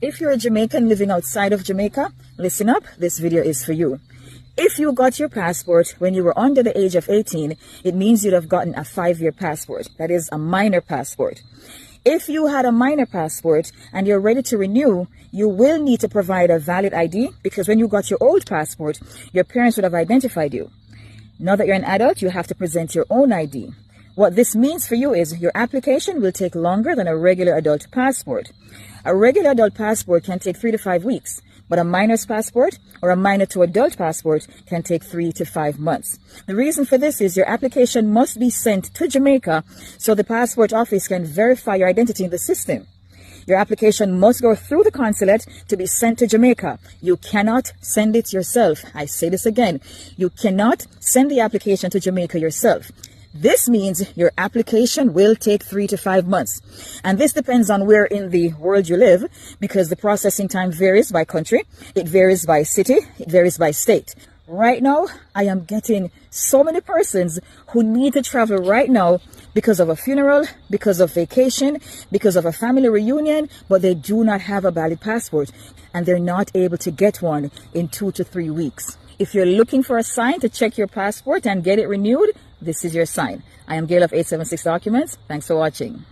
If you're a Jamaican living outside of Jamaica, listen up, this video is for you. If you got your passport when you were under the age of 18, it means you'd have gotten a 5-year passport. That is a minor passport. If you had a minor passport and you're ready to renew, you will need to provide a valid ID because when you got your old passport, your parents would have identified you. Now that you're an adult, you have to present your own ID. What this means for you is your application will take longer than a regular adult passport. A regular adult passport can take 3 to 5 weeks, but a minor's passport or a minor to adult passport can take 3 to 5 months. The reason for this is your application must be sent to Jamaica so the passport office can verify your identity in the system. Your application must go through the consulate to be sent to Jamaica. You cannot send it yourself. I say this again. You cannot send the application to Jamaica yourself. This means your application will take 3 to 5 months. And this depends on where in the world you live because the processing time varies by country, it varies by city, it varies by state. Right now, I am getting so many persons who need to travel right now because of a funeral, because of vacation, because of a family reunion, but they do not have a valid passport and they're not able to get one in 2 to 3 weeks. If you're looking for a sign to check your passport and get it renewed, this is your sign. I am Gail of 876 Documents. Thanks for watching.